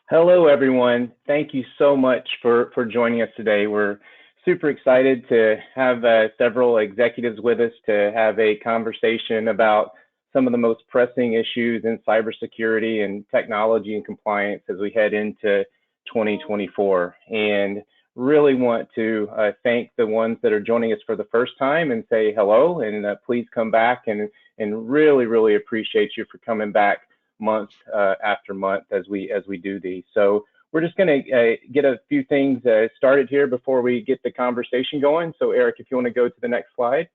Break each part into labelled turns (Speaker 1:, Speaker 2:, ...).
Speaker 1: Hello, everyone. Thank you so much for joining us today. We're super excited to have several executives with us to have a conversation about some of the most pressing issues in cybersecurity and technology and compliance as we head into 2024. And really want to thank the ones that are joining us for the first time and say hello, and please come back, and really appreciate you for coming back month after month as we do these. So we're just going to get a few things started here before we get the conversation going. So Eric, if you want to go to the next slide.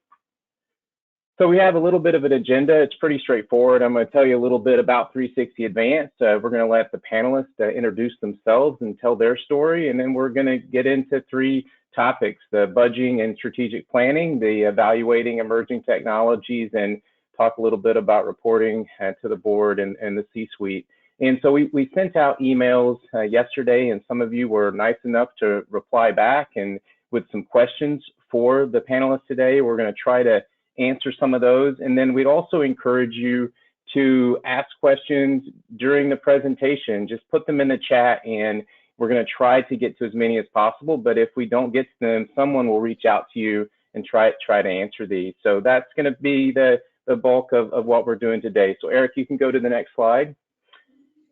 Speaker 1: So we have a little bit of an agenda. It's pretty straightforward. I'm going to tell you a little bit about 360 Advanced. We're going to let the panelists introduce themselves and tell their story, and then we're going to get into three topics: the budgeting and strategic planning, the evaluating emerging technologies, and talk a little bit about reporting to the board and the C-suite. And so we sent out emails yesterday, and some of you were nice enough to reply back and with some questions for the panelists today. We're going to try to answer some of those, and then we'd also encourage you to ask questions during the presentation. Just put them in the chat, and we're going to try to get to as many as possible. But if we don't get to them, someone will reach out to you and try to answer these. So that's going to be the bulk of what we're doing today. So Eric, you can go to the next slide.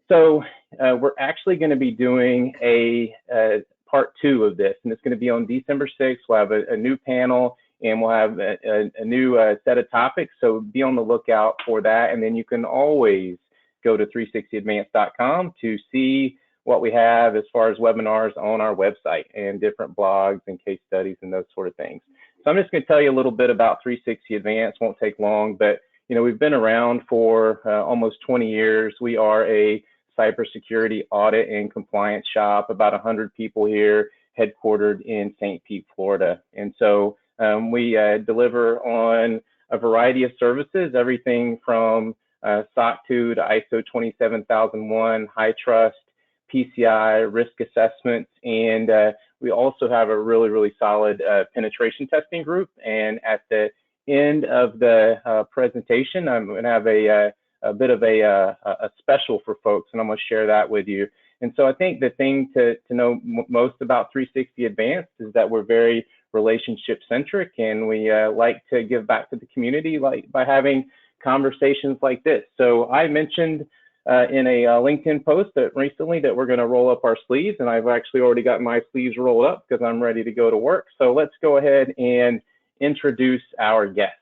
Speaker 1: So we're actually going to be doing a part 2 of this, and it's going to be on December 6th. We'll have a new panel, and we'll have a new set of topics. So be on the lookout for that. And then you can always go to 360advanced.com to see what we have as far as webinars on our website and different blogs and case studies and those sort of things. So I'm just going to tell you a little bit about 360 Advanced. Won't take long, but we've been around for almost 20 years. We are a cybersecurity audit and compliance shop, about 100 people here, headquartered in St. Pete, Florida. And so we deliver on a variety of services, everything from SOC 2 to ISO 27001, high trust, PCI, risk assessments, and we also have a really solid penetration testing group. And at the end of the presentation, I'm going to have a bit of a special for folks, and I'm going to share that with you. And so I think the thing to know most about 360 Advanced is that we're very relationship centric, and we like to give back to the community by having conversations like this. So I mentioned in a LinkedIn post recently that we're going to roll up our sleeves, and I've actually already got my sleeves rolled up because I'm ready to go to work. So let's go ahead and introduce our guest.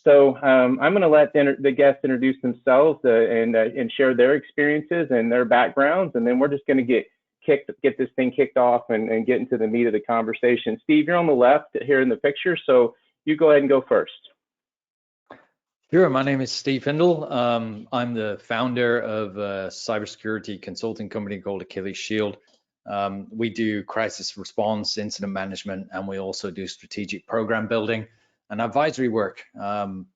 Speaker 1: So I'm going to let the guests introduce themselves and share their experiences and their backgrounds, and then we're just going to get this thing kicked off and get into the meat of the conversation. Steve, you're on the left here in the picture, so you go ahead and go first.
Speaker 2: Sure, my name is Steve Hindle. I'm the founder of a cybersecurity consulting company called Achilles Shield. We do crisis response, incident management, and we also do strategic program building and advisory work. And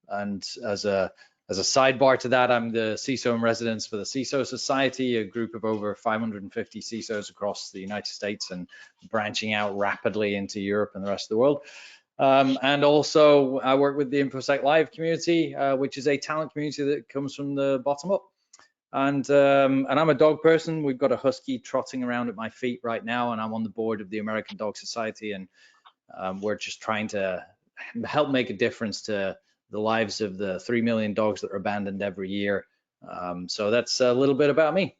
Speaker 2: as a sidebar to that, I'm the CISO in residence for the CISO Society, a group of over 550 CISOs across the United States and branching out rapidly into Europe and the rest of the world. And also I work with the InfoSec Live community, which is a talent community that comes from the bottom up. And I'm a dog person. We've got a husky trotting around at my feet right now, and I'm on the board of the American Dog Society, and we're just trying to help make a difference to the lives of the 3 million dogs that are abandoned every year. So that's a little bit about me.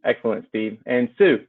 Speaker 1: Excellent, Steve. And Sue.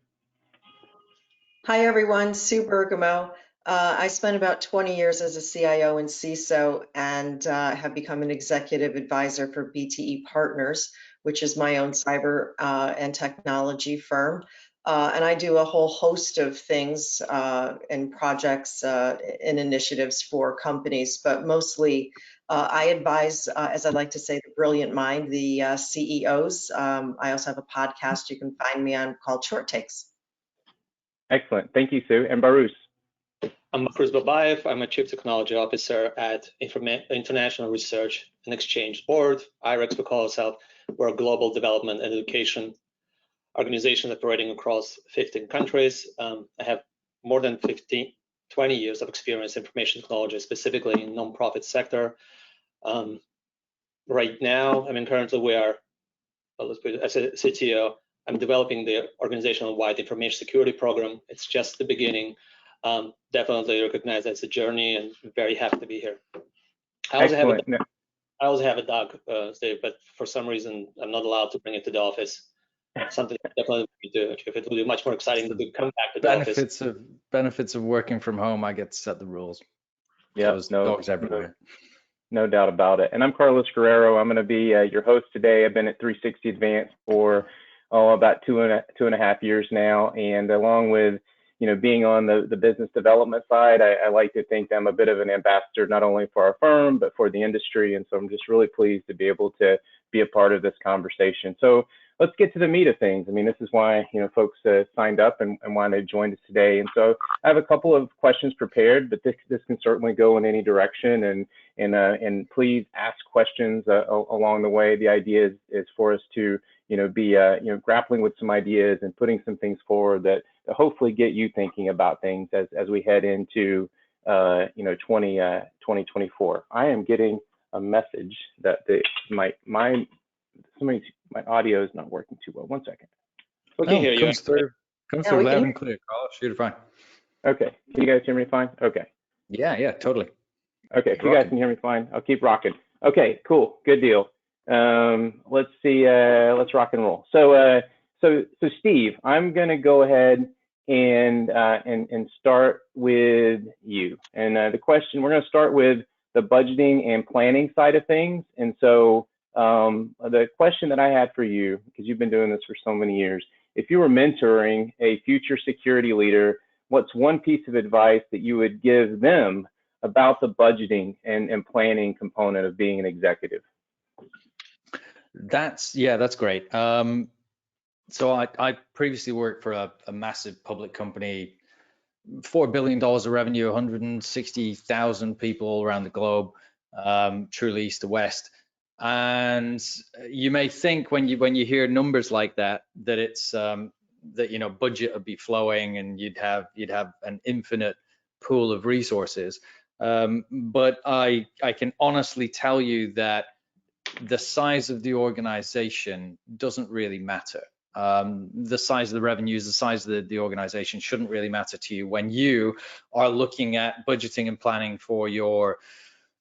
Speaker 3: Hi, everyone. Sue Bergamo. I spent about 20 years as a CIO and CISO, and have become an executive advisor for BTE Partners, which is my own cyber and technology firm. And I do a whole host of things and projects and initiatives for companies, but mostly I advise, as I like to say, the brilliant mind, the CEOs. I also have a podcast you can find me on called Short Takes.
Speaker 1: Excellent. Thank you, Sue. And Baruch.
Speaker 4: I'm Chris Babayev. I'm a Chief Technology Officer at International Research and Exchange Board, IREX we call ourselves. We're a global development and education organization operating across 15 countries. I have more than 20 years of experience in information technology, specifically in nonprofit sector. Right now, currently we are, as a CTO, I'm developing the organizational-wide information security program. It's just the beginning. Definitely recognize that's a journey, and very happy to be here. I also have a dog, Steve, but for some reason I'm not allowed to bring it to the office. Something I definitely do. If it would be much more exciting to come back to the office.
Speaker 2: Benefits of working from home. I get to set the rules.
Speaker 1: Yeah,
Speaker 2: There's dogs everywhere.
Speaker 1: No doubt about it. And I'm Carlos Guerrero. I'm going to be your host today. I've been at 360 Advanced for about two and a half years now, and along with being on the business development side, I like to think I'm a bit of an ambassador, not only for our firm, but for the industry. And so I'm just really pleased to be able to be a part of this conversation. So let's get to the meat of things. I mean, this is why, folks signed up and why they joined us today. And so I have a couple of questions prepared, but this can certainly go in any direction. And please ask questions along the way. The idea is for us to, be, grappling with some ideas and putting some things forward that hopefully get you thinking about things as we head into 2024. I am getting a message that my audio is not working too well. 1 second.
Speaker 4: Okay,
Speaker 2: comes through loud and clear, Carlos. You're fine.
Speaker 1: Okay, can you guys hear me fine? Okay.
Speaker 2: Yeah, totally.
Speaker 1: Okay, if you guys can hear me fine, I'll keep rocking. Okay, cool, good deal. Let's see, let's rock and roll. So Steve, I'm gonna go ahead and start with you. And the question, we're gonna start with the budgeting and planning side of things. And so the question that I had for you, because you've been doing this for so many years, if you were mentoring a future security leader, what's one piece of advice that you would give them about the budgeting and planning component of being an executive?
Speaker 2: That's great. So I previously worked for a massive public company, $4 billion of revenue, 160,000 people around the globe, truly east to west. And you may think when you hear numbers like that it's that budget would be flowing and you'd have an infinite pool of resources. But I can honestly tell you that the size of the organization doesn't really matter. The size of the revenues, the size of the organization shouldn't really matter to you when you are looking at budgeting and planning for your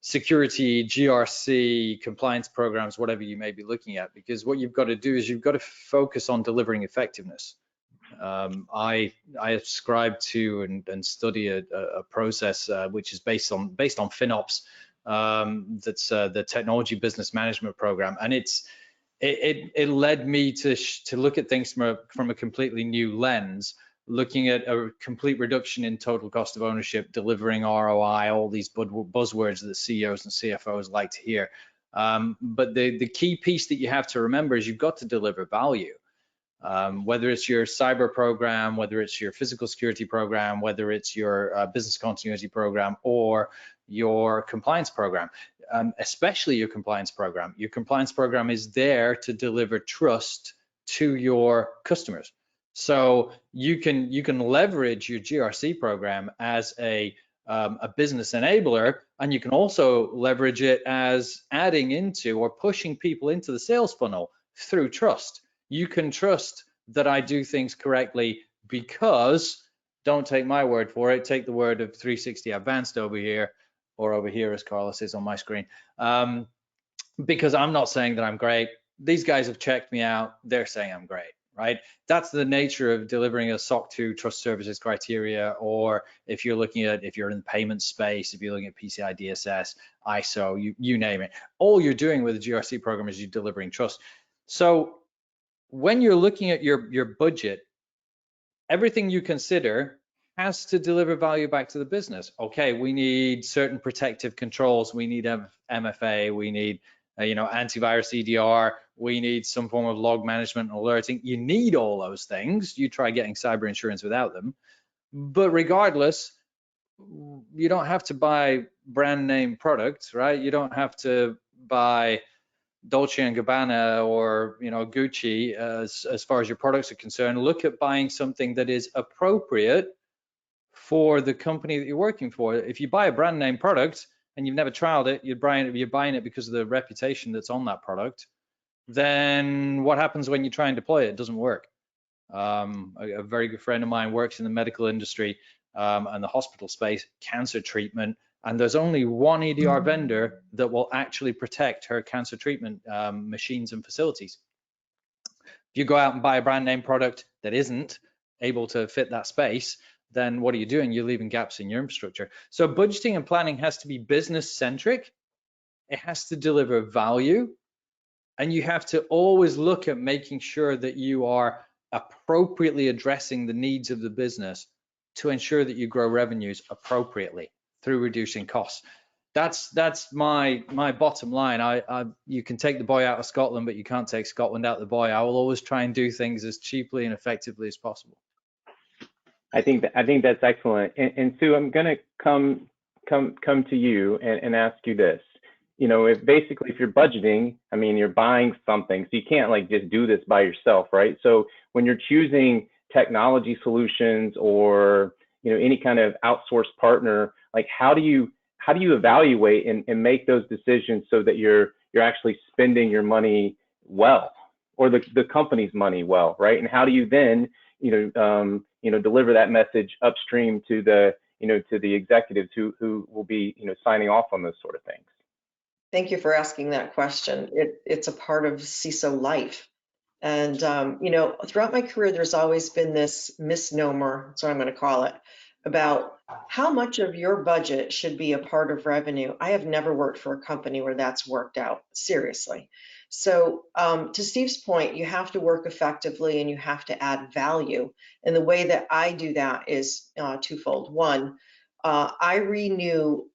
Speaker 2: security, GRC, compliance programs, whatever you may be looking at, because what you've got to do is you've got to focus on delivering effectiveness. I ascribe to and study a process which is based on FinOps. That's the technology business management program, and it led me to look at things from a completely new lens, looking at a complete reduction in total cost of ownership, delivering ROI, all these buzzwords that CEOs and CFOs like to hear. But the key piece that you have to remember is you've got to deliver value. Whether it's your cyber program, whether it's your physical security program, whether it's your business continuity program or your compliance program, especially your compliance program. Your compliance program is there to deliver trust to your customers. So you can leverage your GRC program as a business enabler, and you can also leverage it as adding into or pushing people into the sales funnel through trust. You can trust that I do things correctly because, don't take my word for it, take the word of 360 Advanced over here, or over here as Carlos is on my screen, because I'm not saying that I'm great. These guys have checked me out. They're saying I'm great, right? That's the nature of delivering a SOC 2 trust services criteria, or if you're in the payment space, if you're looking at PCI DSS, ISO, you name it. All you're doing with a GRC program is you're delivering trust. So when you're looking at your budget, everything you consider has to deliver value back to the business. Okay, we need certain protective controls. We need MFA. We need antivirus EDR. We need some form of log management and alerting. You need all those things. You try getting cyber insurance without them. But regardless, you don't have to buy brand name products, right? You don't have to buy Dolce & Gabbana or Gucci as far as your products are concerned. Look at buying something that is appropriate for the company that you're working for. If you buy a brand name product and you've never trialed it, you're buying it because of the reputation that's on that product, then what happens when you try and deploy it? It doesn't work. A very good friend of mine works in the medical industry and the hospital space, cancer treatment, and there's only one EDR vendor that will actually protect her cancer treatment machines and facilities. If you go out and buy a brand name product that isn't able to fit that space, then what are you doing? You're leaving gaps in your infrastructure. So budgeting and planning has to be business centric. It has to deliver value. And you have to always look at making sure that you are appropriately addressing the needs of the business to ensure that you grow revenues appropriately through reducing costs. That's my bottom line. You can take the boy out of Scotland, but you can't take Scotland out of the boy. I will always try and do things as cheaply and effectively as possible.
Speaker 1: I think that's excellent. And Sue, I'm going to come to you and ask you this. You know, if you're budgeting, I mean, you're buying something, so you can't like just do this by yourself, right? So when you're choosing technology solutions or, you know, any kind of outsourced partner, like how do you evaluate and make those decisions so that you're actually spending your money well, or the company's money well, right? And how do you then, deliver that message upstream to the executives who will be, signing off on those sort of things?
Speaker 3: Thank you for asking that question. It's a part of CISO life. And, throughout my career, there's always been this misnomer, that's what I'm going to call it, about how much of your budget should be a part of revenue. I have never worked for a company where that's worked out, seriously. So to Steve's point, you have to work effectively and you have to add value. And the way that I do that is twofold. One, I review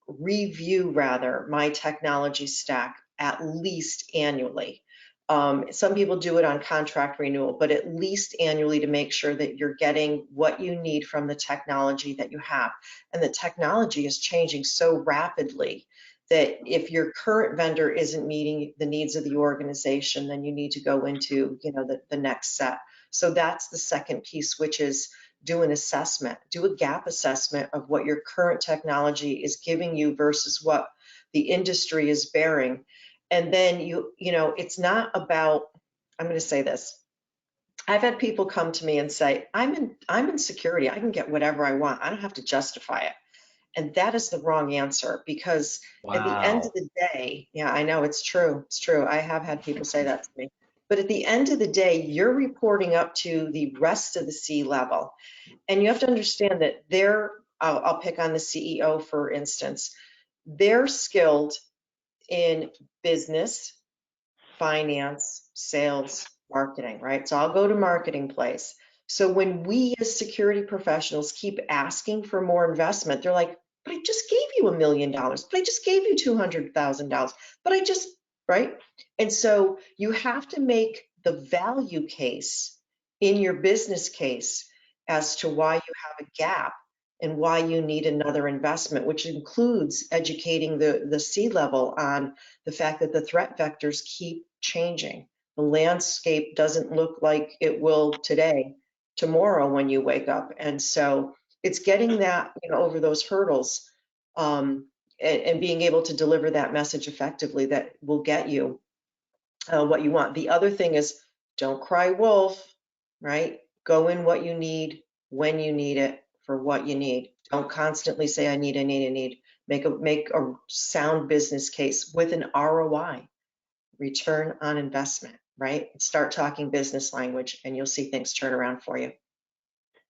Speaker 3: my technology stack at least annually. Some people do it on contract renewal, but at least annually to make sure that you're getting what you need from the technology that you have. And the technology is changing so rapidly that if your current vendor isn't meeting the needs of the organization, then you need to go into, the next set. So that's the second piece, which is do an assessment, do a gap assessment of what your current technology is giving you versus what the industry is bearing. And then it's not about, I'm going to say this. I've had people come to me and say, I'm in security. I can get whatever I want. I don't have to justify it. And that is the wrong answer, because at the end of the day, yeah, I know it's true. It's true. I have had people say that to me. But at the end of the day, you're reporting up to the rest of the C-level. And you have to understand that I'll pick on the CEO, for instance, they're skilled in business, finance, sales, marketing, right? So I'll go to marketing place. So when we as security professionals keep asking for more investment, they're like, but I just gave you $1 million, but I just gave you $200,000, but right? And so you have to make the value case in your business case as to why you have a gap and why you need another investment, which includes educating the C-level on the fact that the threat vectors keep changing. The landscape doesn't look like it will tomorrow when you wake up. And so it's getting that over those hurdles and being able to deliver that message effectively that will get you what you want. The other thing is, don't cry wolf, right? Go in what you need, when you need it, for what you need. Don't constantly say, I need. Make a sound business case with an ROI, return on investment, right? Start talking business language and you'll see things turn around for you.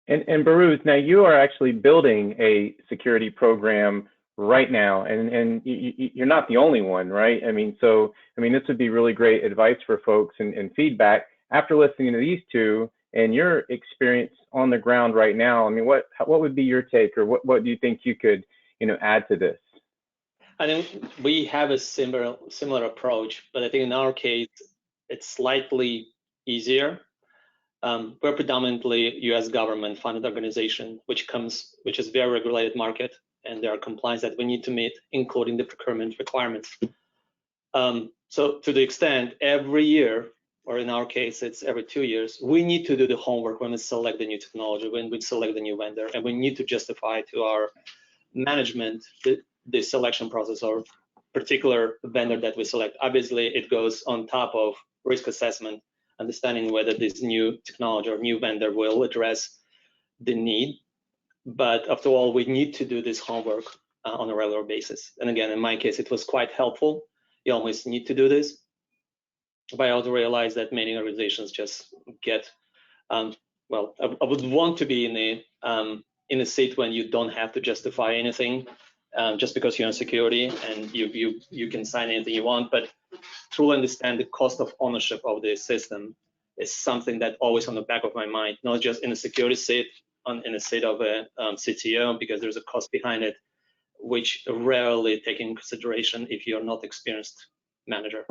Speaker 1: And Baruz, now you are actually building a security program right now, and you're not the only one, right? This would be really great advice for folks and feedback after listening to these two and your experience on the ground right now. I mean, what would be your take, or what do you think you could add to this?
Speaker 4: I think we have a similar approach, but I think in our case it's slightly easier. We're predominantly U.S. government funded organization, which is very regulated market, and there are compliance that we need to meet, including the procurement requirements. So to the extent every year, or in our case, it's every 2 years, we need to do the homework when we select the new technology, when we select the new vendor, and we need to justify to our management the selection process or particular vendor that we select. Obviously, it goes on top of risk assessment, understanding whether this new technology or new vendor will address the need. But after all, we need to do this homework on a regular basis. And again, in my case, it was quite helpful. You always need to do this. But I also realized that many organizations just get, well, I would want to be in a seat when you don't have to justify anything just because you're in security and you can sign anything you want. But truly understand the cost of ownership of the system is something that always on the back of my mind, not just in a security seat, in a seat of a CTO, because there's a cost behind it, which rarely take in consideration if you're not experienced manager.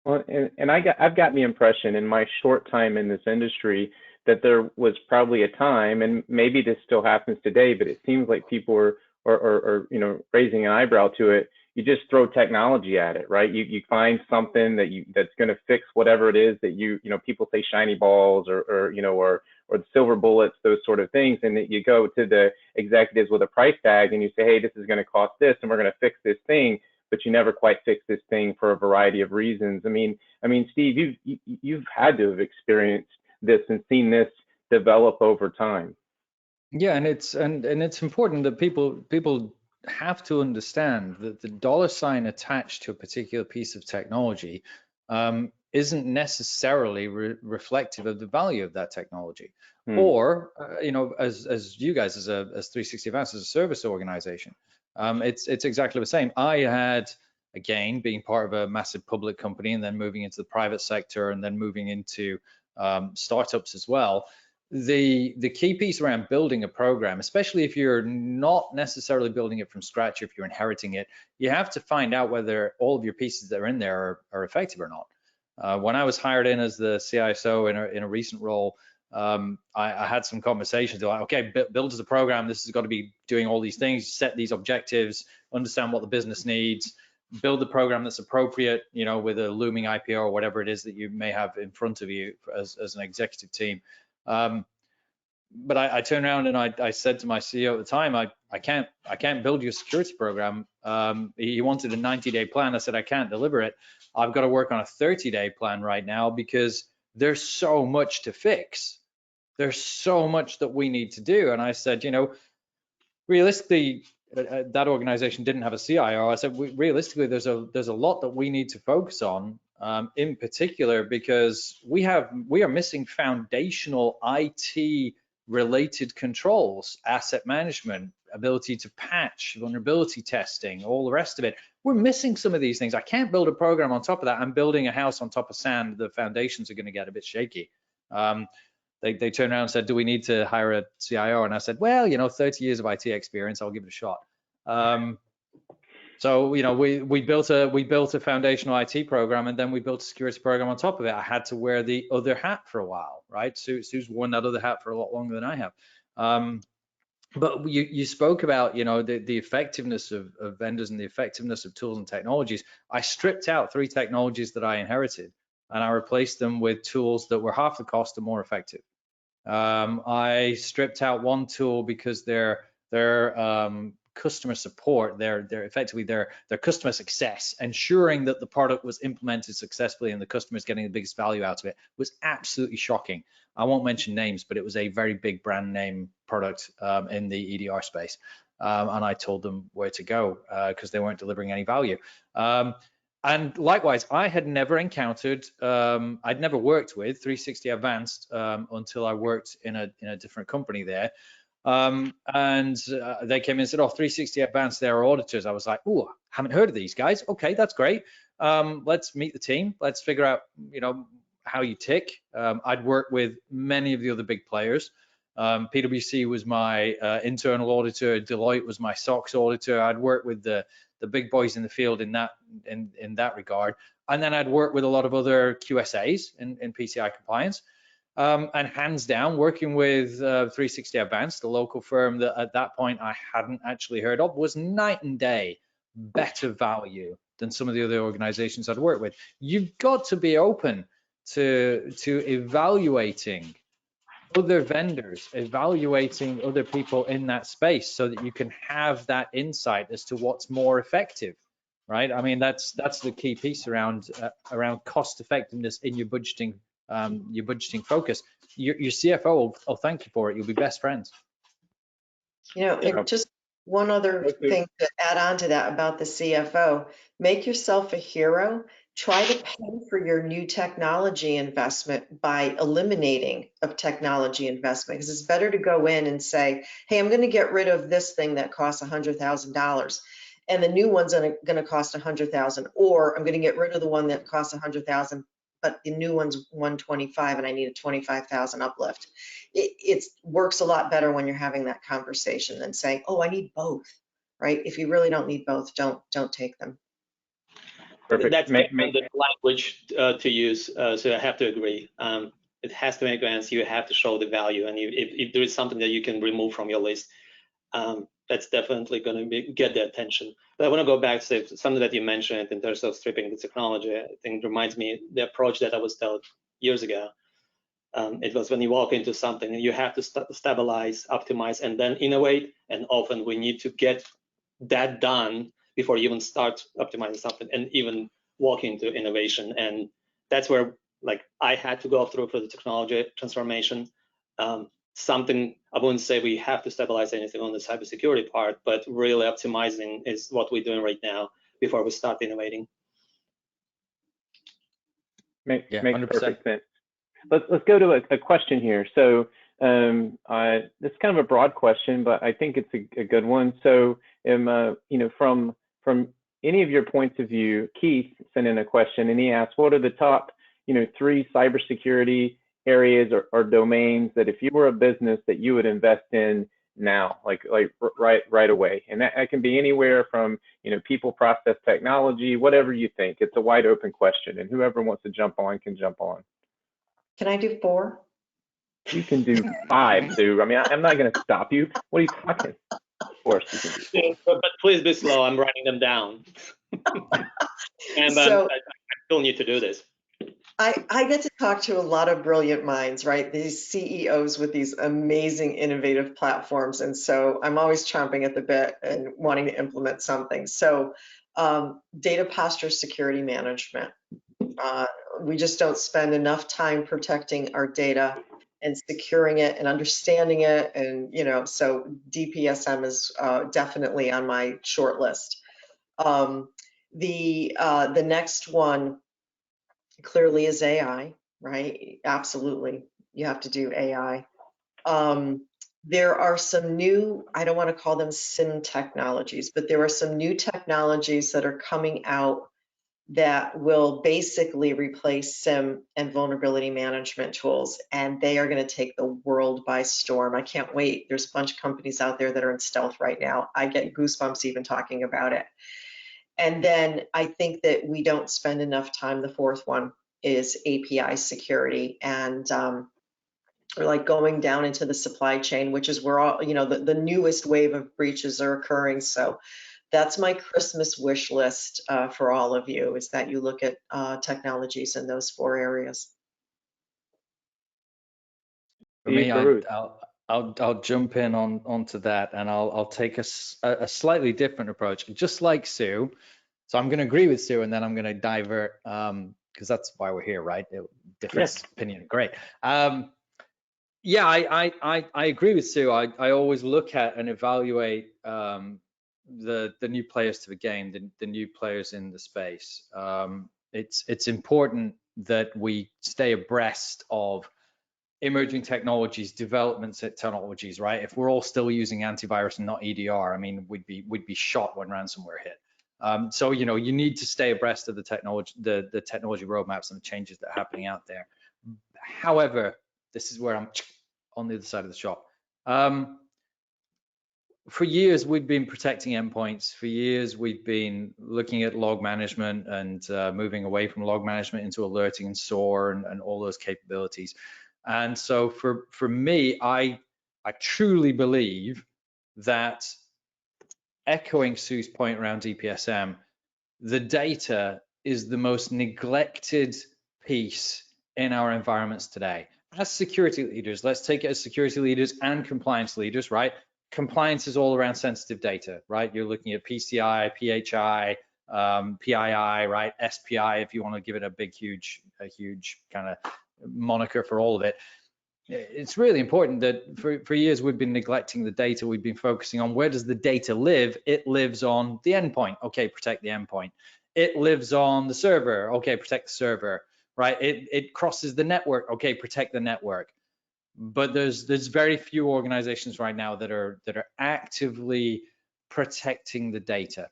Speaker 1: Well, and I've got the impression in my short time in this industry that there was probably a time, and maybe this still happens today, but it seems like people are you know, raising an eyebrow to it. You just throw technology at it, right? You find something that's going to fix whatever it is that you know, people say shiny balls or you know, or the silver bullets, those sort of things, and that you go to the executives with a price tag and you say, hey, this is going to cost this, and we're going to fix this thing, but you never quite fix this thing for a variety of reasons. I mean, Steve, you've had to have experienced this and seen this develop over time. Yeah,
Speaker 2: and it's important that people have to understand that the dollar sign attached to a particular piece of technology isn't necessarily reflective of the value of that technology. Or you know, as you guys as 360 Advanced as a service organization, it's exactly the same. I had, again, being part of a massive public company and then moving into the private sector and then moving into startups as well. The key piece around building a program, especially if you're not necessarily building it from scratch, if you're inheriting it, you have to find out whether all of your pieces that are in there are effective or not. When I was hired in as the CISO in a recent role, I had some conversations like, okay, build as a program, this has got to be doing all these things, set these objectives, understand what the business needs, build the program that's appropriate, you know, with a looming IPO or whatever it is that you may have in front of you as an executive team. But I turned around and I said to my CEO at the time, I can't build you a security program. He wanted a 90-day plan. I said, I can't deliver it. I've got to work on a 30-day plan right now because there's so much to fix. There's so much that we need to do. And I said, you know, realistically, that organization didn't have a CIO. I said, realistically, there's a lot that we need to focus on, in particular, because we are missing foundational IT related controls, asset management, ability to patch, vulnerability testing, all the rest of it. We're missing some of these things. I can't build a program on top of that. I'm building a house on top of sand. The foundations are going to get a bit shaky. They turned around and said, do we need to hire a CIO? And I said, well, you know, 30 years of IT experience, I'll give it a shot. So, you know, we built a foundational IT program, and then we built a security program on top of it. I had to wear the other hat for a while, right? Sue's worn that other hat for a lot longer than I have. But you spoke about, you know, the effectiveness of vendors and the effectiveness of tools and technologies. I stripped out 3 technologies that I inherited, and I replaced them with tools that were half the cost and more effective. I stripped out 1 tool because their customer support, their effectively their customer success, ensuring that the product was implemented successfully and the customer is getting the biggest value out of it, was absolutely shocking. I won't mention names, but it was a very big brand name product in the EDR space, and I told them where to go because they weren't delivering any value. And likewise, I had never encountered, I'd never worked with 360 Advanced until I worked in a different company there. And they came in and said, oh, 360 Advanced, they're auditors. I was like, oh, haven't heard of these guys. Okay, that's great. Let's meet the team. Let's figure out, you know, how you tick. I'd worked with many of the other big players. PwC was my internal auditor. Deloitte was my SOX auditor. I'd worked with the big boys in the field in that regard. And then I'd worked with a lot of other QSAs in PCI compliance. And hands down, working with 360 Advanced, the local firm that at that point I hadn't actually heard of, was night and day better value than some of the other organizations I'd worked with. You've got to be open to evaluating other vendors, evaluating other people in that space so that you can have that insight as to what's more effective. right? I mean, that's the key piece around cost effectiveness in your budgeting focus. Your CFO will thank you for it. You'll be best friends.
Speaker 3: You know,
Speaker 1: Yeah.
Speaker 3: and just one other
Speaker 1: Okay.
Speaker 3: thing to add on to that about the CFO, make yourself a hero. Try to pay for your new technology investment by eliminating of technology investment, because it's better to go in and say, hey, I'm going to get rid of this thing that costs $100,000 and the new one's going to cost $100,000, or I'm going to get rid of the one that costs $100,000, but the new one's $125 and I need a $25,000 uplift. It works a lot better when you're having that conversation than saying, oh, I need both, right? If you really don't need both, don't take them.
Speaker 1: Perfect.
Speaker 4: That's the language to use, so I have to agree. It has to make sense. You have to show the value, and if there is something that you can remove from your list, that's definitely going to get the attention. But I want to go back to something that you mentioned in terms of stripping the technology. I think it reminds me the approach that I was told years ago. It was when you walk into something, you have to stabilize, optimize, and then innovate. And often we need to get that done before you even start optimizing something and even walk into innovation. And that's where, like, I had to go through for the technology transformation. Something, I wouldn't say we have to stabilize anything on the cybersecurity part, but really optimizing is what we're doing right now before we start innovating.
Speaker 1: Makes
Speaker 2: 100%.
Speaker 1: perfect sense. Let's go to a question here. So this is kind of a broad question, but I think it's a good one. So, you know, from any of your points of view, Keith sent in a question and he asked, what are the top, 3 cybersecurity areas or domains that if you were a business that you would invest in now, like right away? And that can be anywhere from, people, process, technology, whatever you think. It's a wide open question, and whoever wants to jump on can jump on.
Speaker 3: Can I do 4?
Speaker 1: You can do 5, Sue. I mean, I'm not going to stop you. What are you talking? Of course you can do 4.
Speaker 4: But please be slow. I'm writing them down. And
Speaker 3: So,
Speaker 4: I still need to do this.
Speaker 3: I get to talk to a lot of brilliant minds, right? These CEOs with these amazing, innovative platforms. And so I'm always chomping at the bit and wanting to implement something. So data posture security management. We just don't spend enough time protecting our data and securing it and understanding it. And, so DPSM is definitely on my short list. The next one clearly is AI, right? Absolutely. You have to do AI. There are some new, I don't want to call them SIM technologies, but there are some new technologies that are coming out that will basically replace SIM and vulnerability management tools, and they are going to take the world by storm. I can't wait. There's a bunch of companies out there that are in stealth right now. I get goosebumps even talking about it. And then I think that we don't spend enough time. The 4th one is API security, and we're like going down into the supply chain, which is where all, the newest wave of breaches are occurring. So that's my Christmas wish list for all of you, is that you look at technologies in those 4 areas.
Speaker 2: For me, I'll jump in onto that, and I'll take a slightly different approach, just like Sue. So I'm going to agree with Sue, and then I'm going to divert, because that's why we're here, right? Different opinion, great. Yeah, I agree with Sue. I always look at and evaluate the new players to the game, the new players in the space. It's important that we stay abreast of emerging technologies, developments at technologies, right? If we're all still using antivirus and not EDR, I mean, we'd be shot when ransomware hit. So you need to stay abreast of the technology roadmaps and the changes that are happening out there. However, this is where I'm on the other side of the shop. For years, we've been protecting endpoints. For years, we've been looking at log management and moving away from log management into alerting and SOAR and all those capabilities. And so for me, I truly believe that, echoing Sue's point around DPSM, the data is the most neglected piece in our environments today. As security leaders, let's take it as security leaders and compliance leaders, right? Compliance is all around sensitive data, right? You're looking at PCI, PHI, PII, right? SPI, if you want to give it a big, huge kind of moniker for all of it. It's really important that for years we've been neglecting the data. We've been focusing on where does the data live? It lives on the endpoint. Okay, protect the endpoint. It lives on the server. Okay, protect the server, right? It crosses the network. Okay, protect the network. But there's very few organizations right now that are actively protecting the data.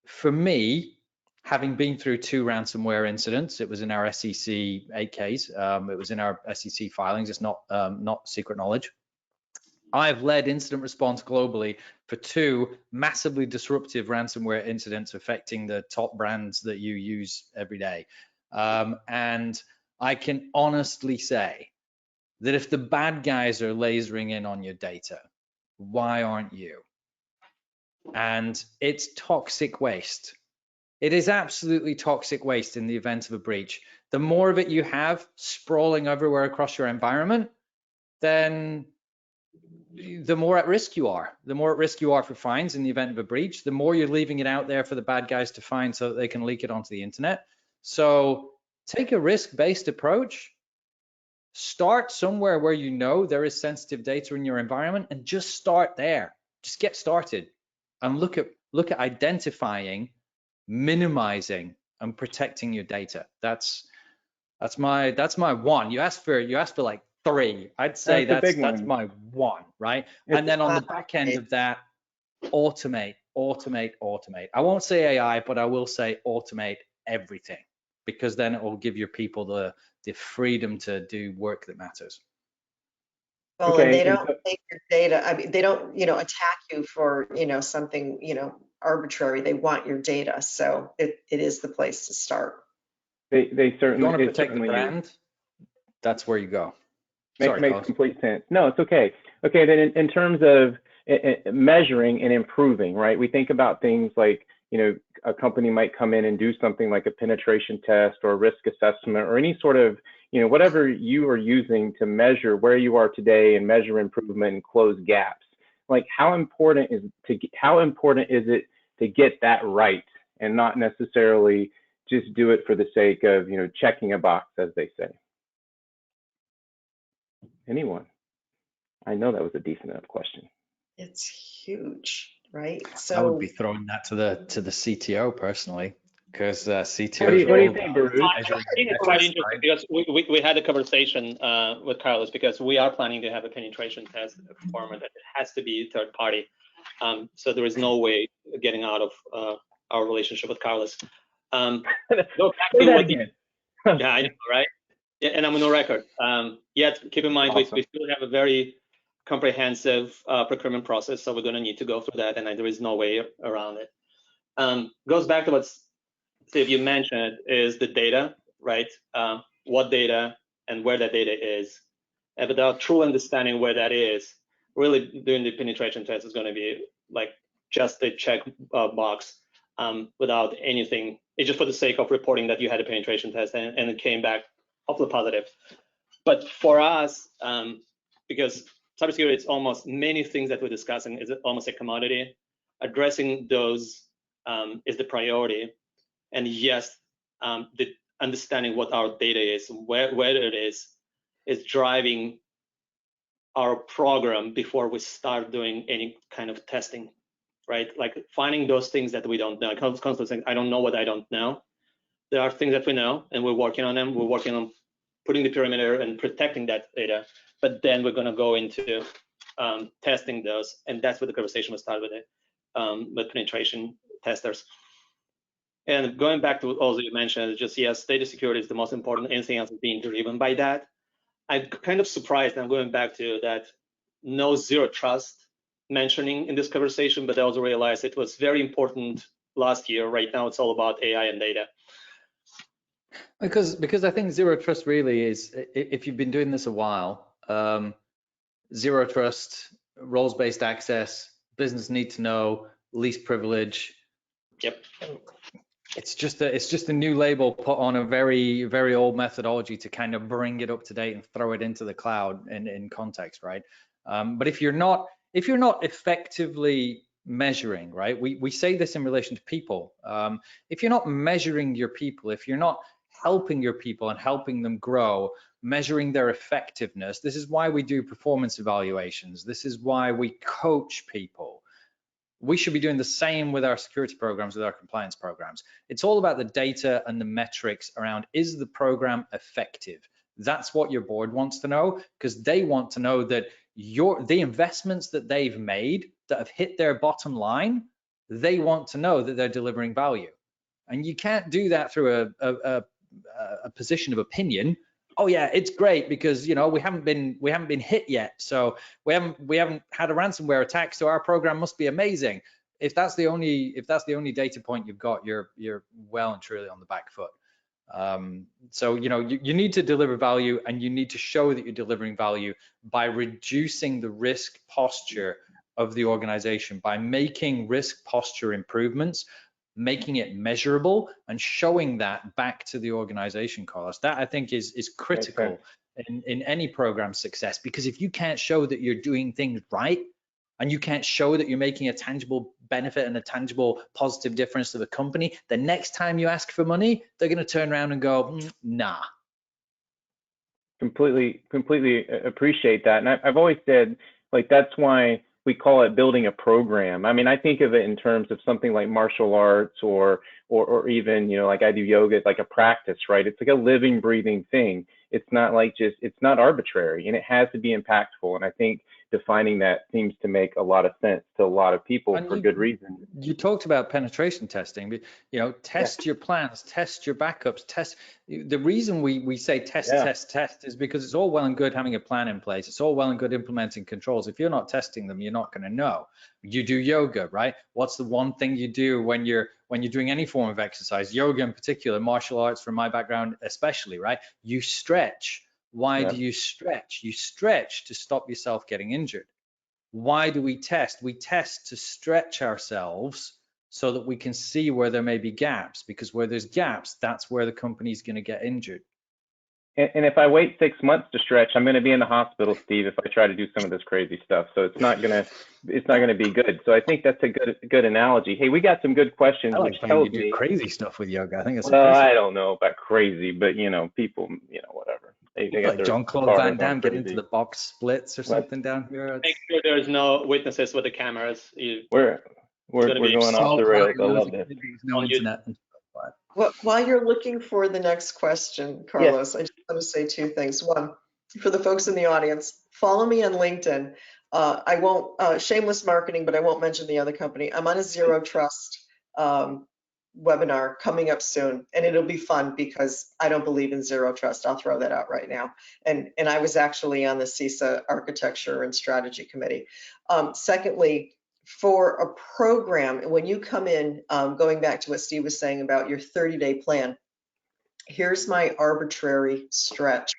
Speaker 2: For me, having been through 2 ransomware incidents, it was in our SEC 8Ks, it was in our SEC filings, it's not secret knowledge. I've led incident response globally for 2 massively disruptive ransomware incidents affecting the top brands that you use every day. And I can honestly say that if the bad guys are lasering in on your data, why aren't you? And it's toxic waste. It is absolutely toxic waste in the event of a breach. The more of it you have sprawling everywhere across your environment, then the more at risk you are. The more at risk you are for fines in the event of a breach, the more you're leaving it out there for the bad guys to find so that they can leak it onto the internet. So take a risk-based approach. Start somewhere where you know there is sensitive data in your environment and just start there. Just get started and look at identifying, minimizing, and protecting your data. That's my 1. You asked for like 3. I'd say that's my 1, right? And then on the back end of that, automate. I won't say AI, but I will say automate everything, because then it will give your people the freedom to do work that matters.
Speaker 3: Well, okay. And they don't take your data. I mean, they don't, attack you for, something, arbitrary. They want your data. So it is the place to start.
Speaker 1: They certainly,
Speaker 2: if you want to protect the brand, that's where you go.
Speaker 1: Makes complete sense. No, it's okay. Okay, then in terms of measuring and improving, right? We think about things like, a company might come in and do something like a penetration test or a risk assessment or any sort of, whatever you are using to measure where you are today and measure improvement and close gaps. Like how important is it to get that right and not necessarily just do it for the sake of, checking a box, as they say? Anyone? I know that was a decent enough question.
Speaker 3: It's huge, right? So
Speaker 2: I would be throwing that to the CTO personally, because CTO.
Speaker 1: What do you think, Baruch?
Speaker 4: I think it's quite interesting, right? Because we had a conversation with Carlos, because we are planning to have a penetration test format that it has to be third party. So there is no way getting out of our relationship with Carlos. Go back to what again. Yeah, I know, right? Yeah, and I'm on the record. Yet keep in mind, awesome. we still have a very comprehensive procurement process, so we're going to need to go through that, and there is no way around it. Goes back to what Steve, you mentioned, is the data, right? What data and where that data is. And without true understanding where that is, really doing the penetration test is going to be like just a check box without anything. It's just for the sake of reporting that you had a penetration test and it came back hopefully positive. But for us, because cybersecurity, it's almost many things that we're discussing is almost a commodity. Addressing those is the priority. And yes, the understanding what our data is, where it is driving our program before we start doing any kind of testing, right? Like finding those things that we don't know. Constantly saying, I don't know what I don't know. There are things that we know, and we're working on them. We're working on putting the perimeter and protecting that data. But then we're going to go into testing those, and that's where the conversation will start with penetration testers. And going back to also you mentioned, just yes, data security is the most important. Anything else is being driven by that. I'm kind of surprised. I'm going back to that. No zero trust mentioning in this conversation, but I also realized it was very important last year. Right now, it's all about AI and data.
Speaker 2: Because I think zero trust really is, if you've been doing this a while, zero trust, roles-based access, business need to know, least privilege.
Speaker 4: Yep.
Speaker 2: It's just a new label put on a very, very old methodology to kind of bring it up to date and throw it into the cloud in context, right? But if you're not effectively measuring, right? We say this in relation to people. If you're not measuring your people, if you're not helping your people and helping them grow, measuring their effectiveness, this is why we do performance evaluations. This is why we coach people. We should be doing the same with our security programs, with our compliance programs. It's all about the data and the metrics around, is the program effective? That's what your board wants to know, because they want to know that the investments that they've made that have hit their bottom line, they want to know that they're delivering value. And you can't do that through a position of opinion. Oh yeah, it's great because, you know, we haven't been hit yet, so we haven't had a ransomware attack, so our program must be amazing. If that's the only data point you've got, you're well and truly on the back foot. So, you know, you need to deliver value, and you need to show that you're delivering value by reducing the risk posture of the organization, by making risk posture improvements, making it measurable, and showing that back to the organization, Carlos. That, I think, is critical in any program success, because if you can't show that you're doing things right, and you can't show that you're making a tangible benefit and a tangible positive difference to the company, the next time you ask for money, they're going to turn around and go, nah.
Speaker 1: Completely appreciate that. And I've always said, like, that's why we call it building a program. I mean, I think of it in terms of something like martial arts or even, you know, like I do yoga, it's like a practice, right? It's like a living, breathing thing. It's not like it's not arbitrary, and it has to be impactful. And I think defining that seems to make a lot of sense to a lot of people, and for good reason.
Speaker 2: You talked about penetration testing, but, you know, test your plans, test your backups, test. The reason we say test is because it's all well and good having a plan in place. It's all well and good implementing controls. If you're not testing them, you're not going to know. You do yoga, right? What's the one thing you do when you're doing any form of exercise, yoga in particular, martial arts from my background especially, right? You stretch. Why do you stretch? You stretch to stop yourself getting injured. Why do we test? We test to stretch ourselves so that we can see where there may be gaps, because where there's gaps, that's where the company's going to get injured.
Speaker 1: And if I wait 6 months to stretch, I'm going to be in the hospital, Steve, if I try to do some of this crazy stuff. So it's not going to be good. So I think that's a good analogy. Hey, we got some good questions, which tells me
Speaker 2: you do crazy stuff with yoga. I think it's
Speaker 1: I don't know about crazy, but, you know, people, you know, whatever. They got
Speaker 2: like Jean-Claude Van Damme get into the box splits or something down here.
Speaker 4: Make sure there's no witnesses with the cameras.
Speaker 1: We're going off the rails. I love this.
Speaker 2: No internet.
Speaker 3: Well, while you're looking for the next question, Carlos, I just want to say two things. One, for the folks in the audience, follow me on LinkedIn. I won't, shameless marketing, but I won't mention the other company. I'm on a Zero Trust webinar coming up soon, and it'll be fun because I don't believe in Zero Trust. I'll throw that out right now. And I was actually on the CISA Architecture and Strategy Committee. Secondly, for a program, when you come in, going back to what Steve was saying about your 30-day plan, here's my arbitrary stretch.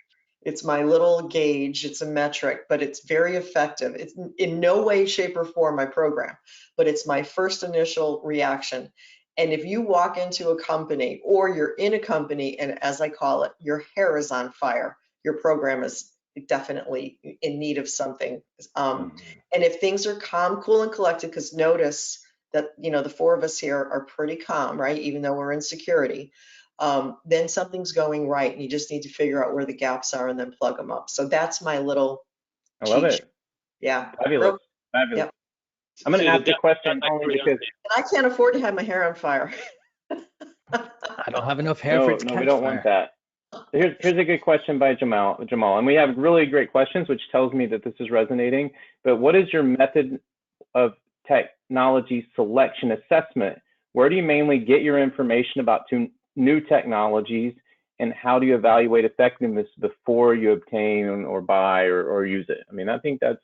Speaker 3: It's my little gauge, it's a metric, but it's very effective. It's in no way, shape, or form my program, but it's my first initial reaction. And if you walk into a company or you're in a company and, as I call it, your hair is on fire, your program is definitely in need of something. And if things are calm, cool, and collected, because notice that, you know, the four of us here are pretty calm, right? Even though we're in security, then something's going right, and you just need to figure out where the gaps are and then plug them up. So that's my little
Speaker 1: I love it.
Speaker 3: Yeah.
Speaker 1: Fabulous. Fabulous. Yep. I'm going to ask a question only because
Speaker 3: I can't afford to have my hair on fire.
Speaker 2: I don't have enough hair for it to catch
Speaker 1: we don't
Speaker 2: fire.
Speaker 1: want that. Here's a good question by Jamal, and we have really great questions, which tells me that this is resonating. But what is your method of technology selection assessment? Where do you mainly get your information about new technologies, and how do you evaluate effectiveness before you obtain or buy or use it? I mean, I think that's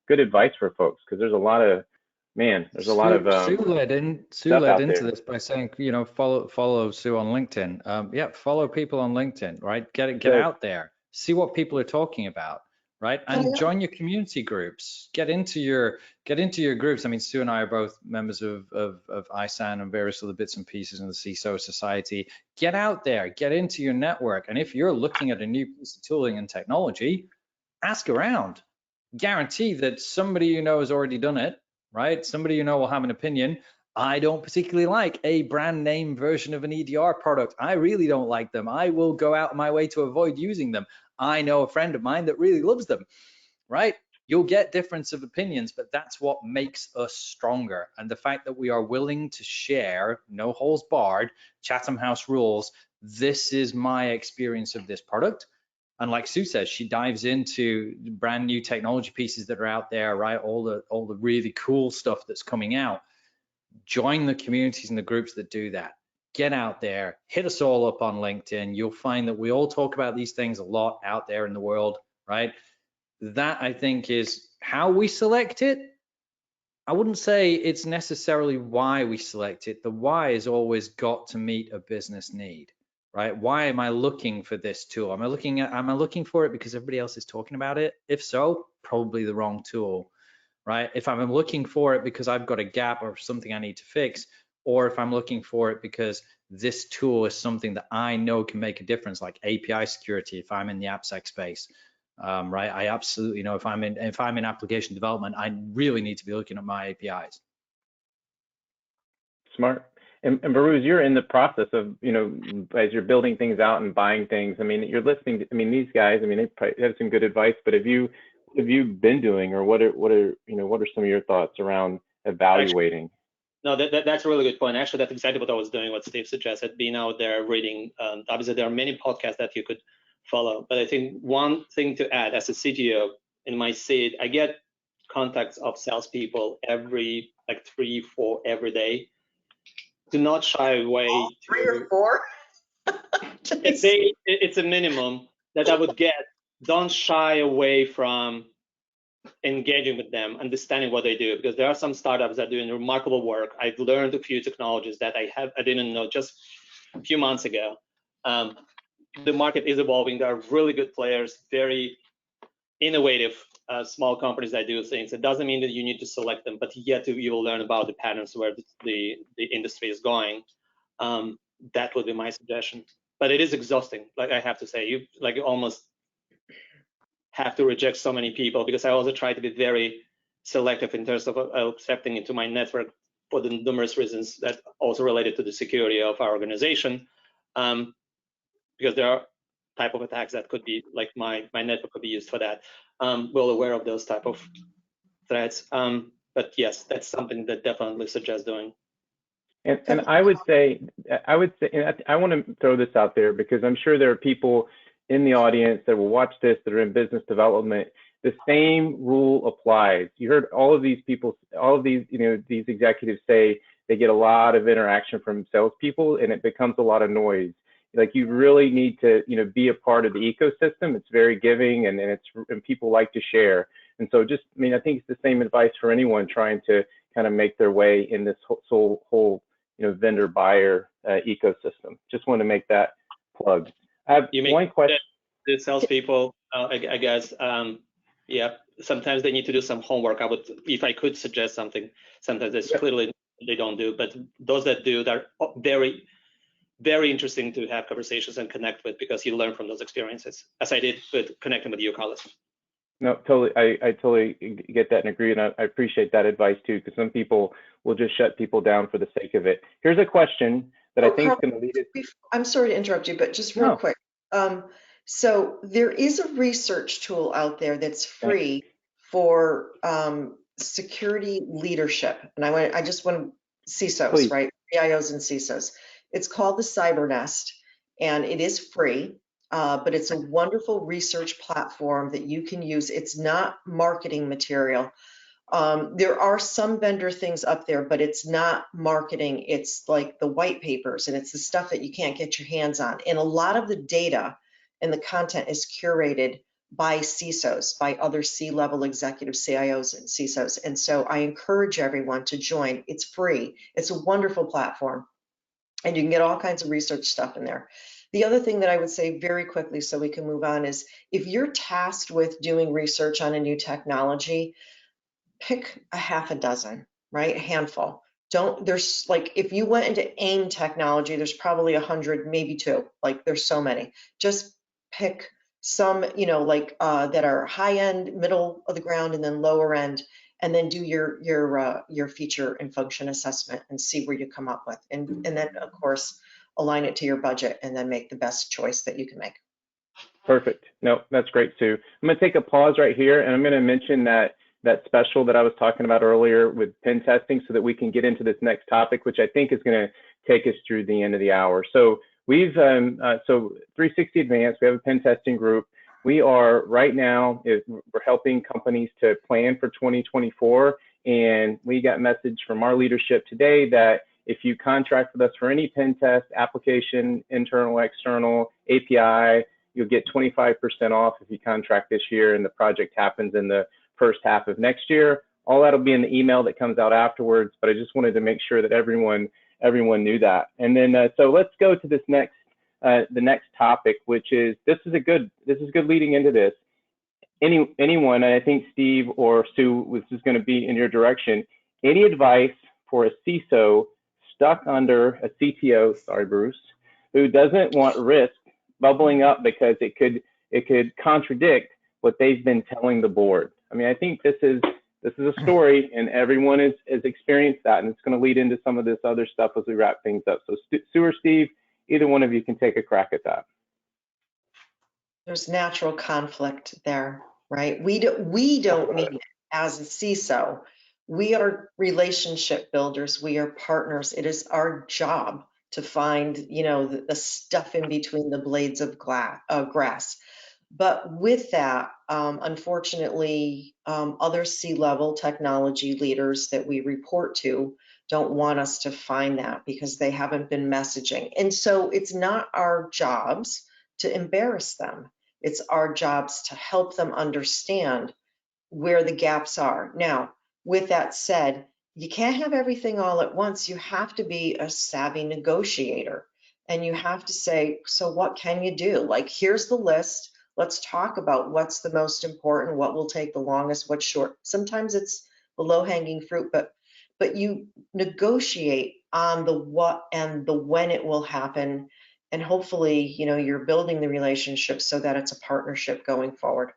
Speaker 1: good advice for folks, because there's a lot of
Speaker 2: Sue led into this by saying, you know, follow Sue on LinkedIn. Yeah, follow people on LinkedIn, right? Get out there, see what people are talking about, right? And join your community groups. Get into your groups. I mean, Sue and I are both members of ISAN and various other bits and pieces in the CISO Society. Get out there, get into your network, and if you're looking at a new piece of tooling and technology, ask around. Guarantee that somebody you know has already done it. right? Somebody you know will have an opinion. I don't particularly like a brand name version of an EDR product. I really don't like them. I will go out of my way to avoid using them. I know a friend of mine that really loves them, right? You'll get difference of opinions, but that's what makes us stronger. And the fact that we are willing to share, no holes barred, Chatham House rules, this is my experience of this product. And like Sue says, she dives into brand new technology pieces that are out there, right? All the really cool stuff that's coming out. Join the communities and the groups that do that. Get out there, hit us all up on LinkedIn. You'll find that we all talk about these things a lot out there in the world, right? That I think is how we select it. I wouldn't say it's necessarily why we select it. The why has always got to meet a business need, right? Why am I looking for this tool? Am I looking for it because everybody else is talking about it? If so, probably the wrong tool, right? If I'm looking for it because I've got a gap or something I need to fix, or if I'm looking for it because this tool is something that I know can make a difference, like API security, if I'm in the AppSec space, right? I absolutely know if I'm in application development, I really need to be looking at my APIs.
Speaker 1: Smart. And Baruz, you're in the process of, as you're building things out and buying things. I mean, you're listening. These guys. They probably have some good advice. But have you been doing, or what are some of your thoughts around evaluating?
Speaker 4: No, that's a really good point. Actually, that's exactly what I was doing, what Steve suggested, being out there reading. Obviously, there are many podcasts that you could follow. But I think one thing to add, as a CTO in my seat, I get contacts of salespeople every, 3, 4 every day. Do not shy away.
Speaker 3: 3 or 4?
Speaker 4: It's a minimum that I would get. Don't shy away from engaging with them, understanding what they do, because there are some startups that are doing remarkable work. I've learned a few technologies that I didn't know just a few months ago. The market is evolving. There are really good players, very innovative small companies that do things. It doesn't mean that you need to select them, but yet you will learn about the patterns where the industry is going. That would be my suggestion. But it is exhausting. Like I have to say, you almost have to reject so many people, because I also try to be very selective in terms of accepting into my network for the numerous reasons that also related to the security of our organization. Because there are type of attacks that could be, like my network could be used for that. Well aware of those type of threats. But yes, that's something that definitely suggests doing.
Speaker 1: And I would say, and I want to throw this out there, because I'm sure there are people in the audience that will watch this that are in business development. The same rule applies. You heard all of these people, all of these, these executives say they get a lot of interaction from salespeople, and it becomes a lot of noise. Like, you really need to, be a part of the ecosystem. It's very giving, and people like to share. And so just, I think it's the same advice for anyone trying to kind of make their way in this whole vendor buyer ecosystem. Just want to make that plug. I have one question.
Speaker 4: The salespeople, I guess, yeah, sometimes they need to do some homework. If I could suggest something, sometimes it's clearly they don't do, but those that do, they're very, very interesting to have conversations and connect with, because you learn from those experiences, as I did with connecting with you, Carlos.
Speaker 1: No, totally. I totally get that and agree, and I appreciate that advice too, because some people will just shut people down for the sake of it. Here's a question that I think is going to lead us.
Speaker 3: I'm sorry to interrupt you, but just real quick. So there is a research tool out there that's free for security leadership, and I just want CISOs, please. Right? CIOs and CISOs. It's called the CyberNest, and it is free. But it's a wonderful research platform that you can use. It's not marketing material. There are some vendor things up there, but it's not marketing. It's like the white papers, and it's the stuff that you can't get your hands on. And a lot of the data and the content is curated by CISOs, by other C-level executives, CIOs and CISOs. And so I encourage everyone to join. It's free. It's a wonderful platform, and you can get all kinds of research stuff in there. The other thing that I would say very quickly, so we can move on, is if you're tasked with doing research on a new technology, pick a half a dozen, right? A handful. There's like, if you went into AIM technology, there's probably 100, maybe 2. Like, there's so many. Just pick some, that are high end, middle of the ground, and then lower end, and then do your feature and function assessment and see where you come up with. And then, of course, align it to your budget and then make the best choice that you can make.
Speaker 1: Perfect. No, that's great, Sue. I'm going to take a pause right here, and I'm going to mention that special that I was talking about earlier with pen testing so that we can get into this next topic, which I think is going to take us through the end of the hour. So we've, so 360 Advanced, we have a pen testing group. We are right now, we're helping companies to plan for 2024. And we got a message from our leadership today that if you contract with us for any pen test, application, internal, external, API, you'll get 25% off if you contract this year and the project happens in the first half of next year. All that'll be in the email that comes out afterwards, but I just wanted to make sure that everyone knew that. And then, so let's go to this next, the next topic, which is, this is good leading into this. Anyone, and I think Steve or Sue, this is going to be in your direction, any advice for a CISO stuck under a CTO, sorry, Bruce, who doesn't want risk bubbling up because it could contradict what they've been telling the board? I mean, I think this is a story, and everyone has experienced that, and it's going to lead into some of this other stuff as we wrap things up. So Sue or Steve, either one of you can take a crack at that.
Speaker 3: There's natural conflict there, right? We don't mean it as a CISO. We are relationship builders. We are partners. It is our job to find, the stuff in between the blades of grass. But with that, unfortunately, other C-level technology leaders that we report to don't want us to find that because they haven't been messaging. And so it's not our jobs to embarrass them. It's our jobs to help them understand where the gaps are. Now, with that said, you can't have everything all at once. You have to be a savvy negotiator, and you have to say, so what can you do? Like, here's the list. Let's talk about what's the most important, what will take the longest, what's short. Sometimes it's the low-hanging fruit, but you negotiate on the what and the when it will happen. And hopefully, you're building the relationship so that it's a partnership going forward.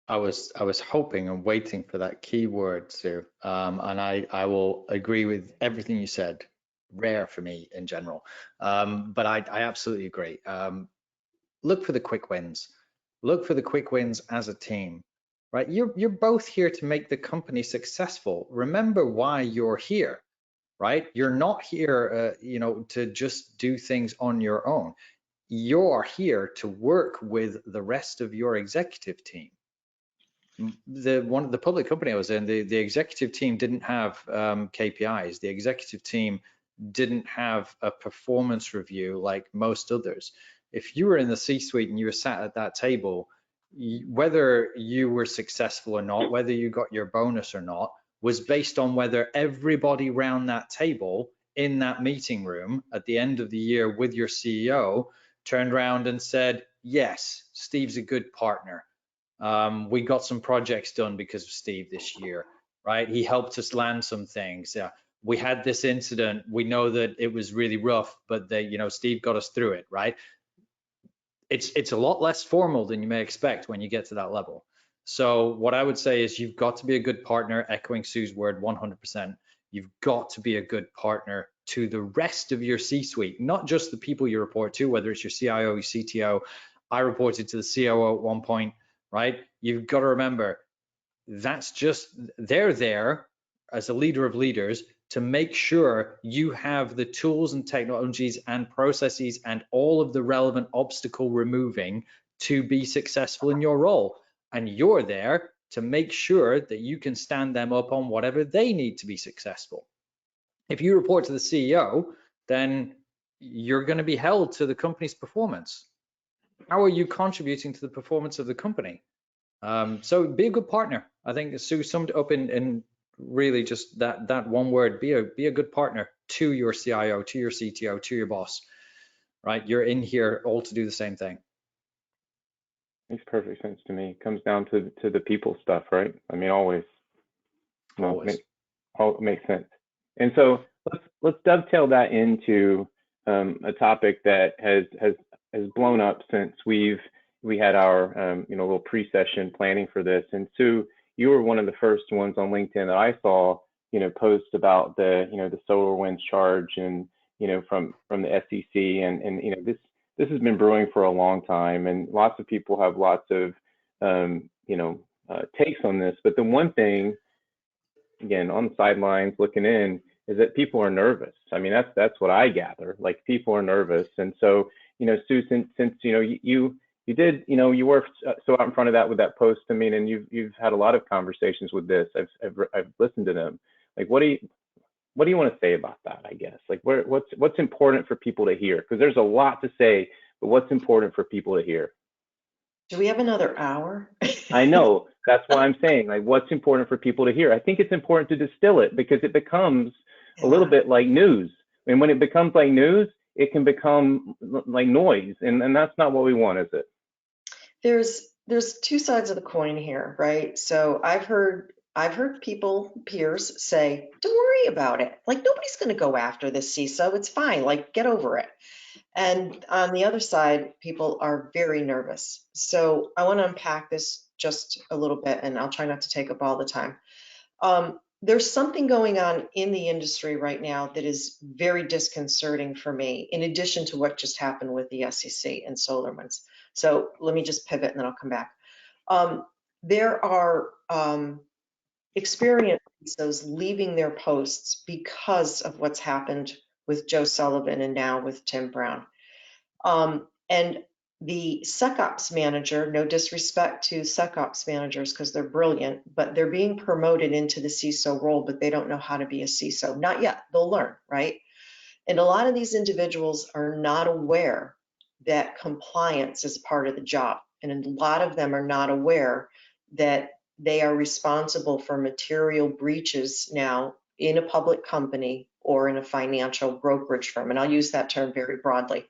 Speaker 2: I was hoping and waiting for that key word, Sue, and I will agree with everything you said. Rare for me in general, but I absolutely agree. Look for the quick wins. Look for the quick wins as a team, right? You're both here to make the company successful. Remember why you're here, right? You're not here, to just do things on your own. You're here to work with the rest of your executive team. The public company I was in, the executive team didn't have KPIs. The executive team didn't have a performance review like most others. If you were in the C-suite and you were sat at that table, whether you were successful or not, whether you got your bonus or not, was based on whether everybody around that table in that meeting room at the end of the year with your CEO turned around and said, yes, Steve's a good partner. We got some projects done because of Steve this year, right? He helped us land some things. Yeah, we had this incident. We know that it was really rough, but Steve got us through it, right? It's a lot less formal than you may expect when you get to that level. So what I would say is you've got to be a good partner, echoing Sue's word 100%. You've got to be a good partner to the rest of your C-suite, not just the people you report to, whether it's your CIO, your CTO. I reported to the COO at one point, right? You've got to remember, they're there as a leader of leaders to make sure you have the tools and technologies and processes and all of the relevant obstacle removing to be successful in your role. And you're there to make sure that you can stand them up on whatever they need to be successful. If you report to the CEO, then you're going to be held to the company's performance. How are you contributing to the performance of the company? So be a good partner. I think Sue summed it up in really just that one word. Be a good partner to your CIO, to your CTO, to your boss, right? You're in here all to do the same thing.
Speaker 1: Makes perfect sense to me. It comes down to the people stuff, right? I mean, always. Makes sense. And so let's dovetail that into a topic that has blown up since we had our little pre-session planning for this. And Sue, you were one of the first ones on LinkedIn that I saw, post about the, the SolarWinds charge, and, from the SEC, and this has been brewing for a long time, and lots of people have lots of, takes on this. But the one thing, again, on the sidelines looking in, is that people are nervous. I mean, that's what I gather. Like, people are nervous, and so, Sue, since you did, you were so out in front of that with that post. I mean, and you've had a lot of conversations with this. I've listened to them. Like, what do you want to say about that? I guess, like, what's important for people to hear? Because there's a lot to say, but what's important for people to hear?
Speaker 3: Do we have another hour?
Speaker 1: I know, that's why I'm saying, like, what's important for people to hear? I think it's important to distill it, because it becomes a little bit like news. And when it becomes like news, it can become like noise, and that's not what we want, is it?
Speaker 3: There's two sides of the coin here, right? So I've heard people, peers, say, don't worry about it. Like, nobody's going to go after this CISO. It's fine. Like, get over it. And on the other side, people are very nervous. So I want to unpack this just a little bit, and I'll try not to take up all the time. There's something going on in the industry right now that is very disconcerting for me, in addition to what just happened with the SEC and SolarWinds. So let me just pivot and then I'll come back. There are experienced CISOs leaving their posts because of what's happened with Joe Sullivan and now with Tim Brown. And the SecOps manager, no disrespect to SecOps managers because they're brilliant, but they're being promoted into the CISO role, but they don't know how to be a CISO. Not yet, they'll learn, right? And a lot of these individuals are not aware that compliance is part of the job. And a lot of them are not aware that they are responsible for material breaches now in a public company or in a financial brokerage firm. And I'll use that term very broadly.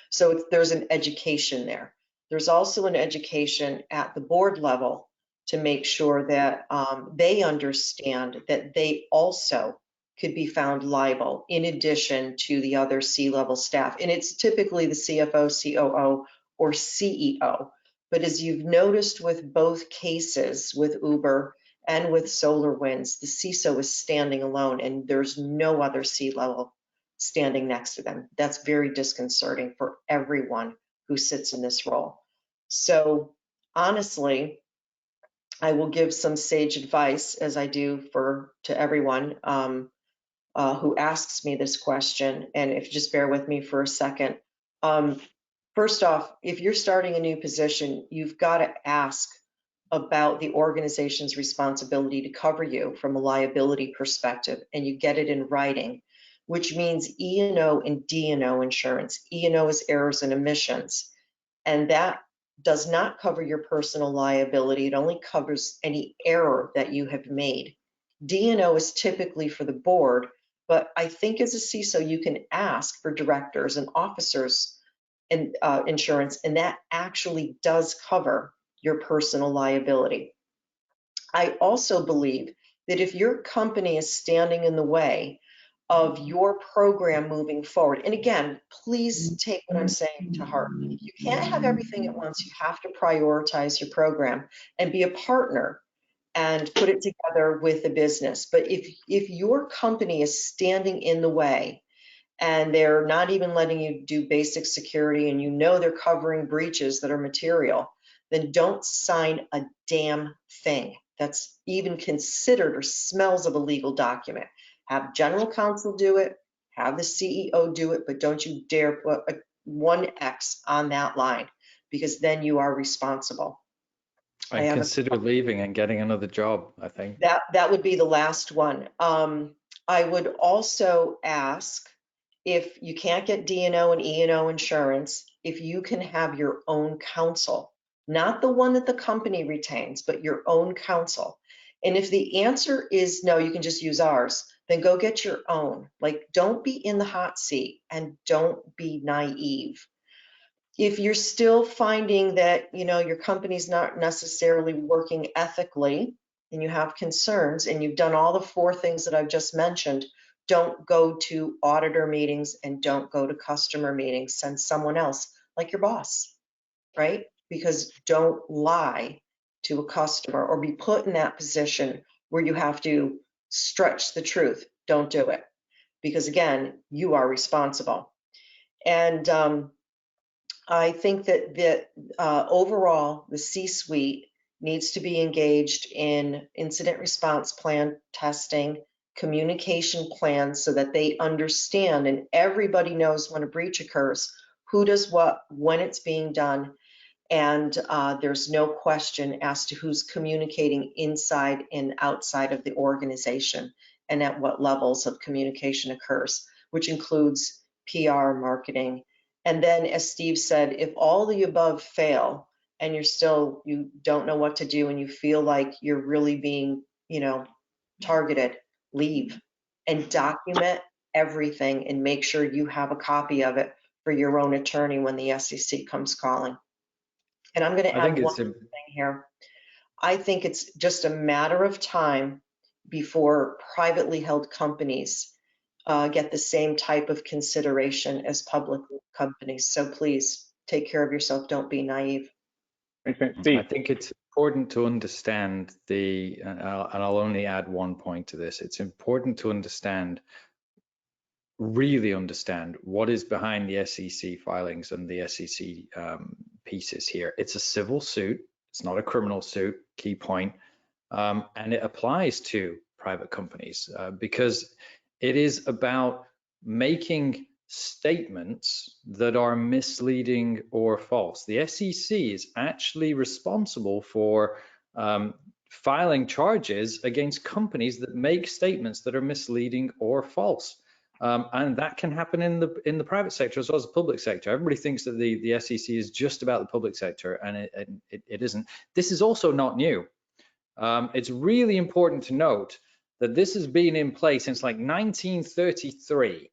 Speaker 3: So there's an education there. There's also an education at the board level to make sure that they understand that they also could be found liable in addition to the other C-level staff. And it's typically the CFO, COO, or CEO. But as you've noticed with both cases, with Uber and with SolarWinds, the CISO is standing alone and there's no other C-level standing next to them. That's very disconcerting for everyone who sits in this role. So honestly, I will give some sage advice, as I do to everyone who asks me this question. And if you just bear with me for a second. First off, if you're starting a new position, you've got to ask about the organization's responsibility to cover you from a liability perspective, and you get it in writing, which means E&O and D&O insurance. E&O is errors and omissions, and that does not cover your personal liability. It only covers any error that you have made. D&O is typically for the board, but I think as a CISO, you can ask for directors and officers and insurance, and that actually does cover your personal liability. I also believe that if your company is standing in the way of your program moving forward, and again, please take what I'm saying to heart. You can't have everything at once. You have to prioritize your program and be a partner and put it together with the business. But if your company is standing in the way and they're not even letting you do basic security, and you know they're covering breaches that are material, then don't sign a damn thing that's even considered or smells of a legal document. Have general counsel do it, have the CEO do it, but don't you dare put one X on that line, because then you are responsible.
Speaker 2: And consider leaving and getting another job, I think.
Speaker 3: That would be the last one. I would also ask, if you can't get D&O and E&O insurance, if you can have your own counsel, not the one that the company retains, but your own counsel. And if the answer is no, you can just use ours, then go get your own. Like, don't be in the hot seat and don't be naive. If you're still finding that, your company's not necessarily working ethically and you have concerns and you've done all the 4 things that I've just mentioned, don't go to auditor meetings and don't go to customer meetings. Send someone else, like your boss, right? Because don't lie to a customer or be put in that position where you have to stretch the truth, don't do it. Because again, you are responsible. And I think that overall, the C-suite needs to be engaged in incident response plan testing, communication plans, so that they understand and everybody knows when a breach occurs, who does what, when it's being done, and there's no question as to who's communicating inside and outside of the organization and at what levels of communication occurs, which includes PR, marketing. And then, as Steve said, if all the above fail and you don't know what to do and you feel like you're really being, targeted, leave and document everything and make sure you have a copy of it for your own attorney when the SEC comes calling. And I'm going to add one thing here. I think it's just a matter of time before privately held companies get the same type of consideration as public companies. So please take care of yourself. Don't be naive.
Speaker 2: I think it's important to understand and I'll only add one point to this. It's important to really understand what is behind the SEC filings and the SEC pieces here. It's a civil suit. It's not a criminal suit, key point. And it applies to private companies because it is about making statements that are misleading or false. The SEC is actually responsible for filing charges against companies that make statements that are misleading or false. And that can happen in the private sector as well as the public sector. Everybody thinks that the SEC is just about the public sector, and it isn't. This is also not new. It's really important to note that this has been in place since like 1933.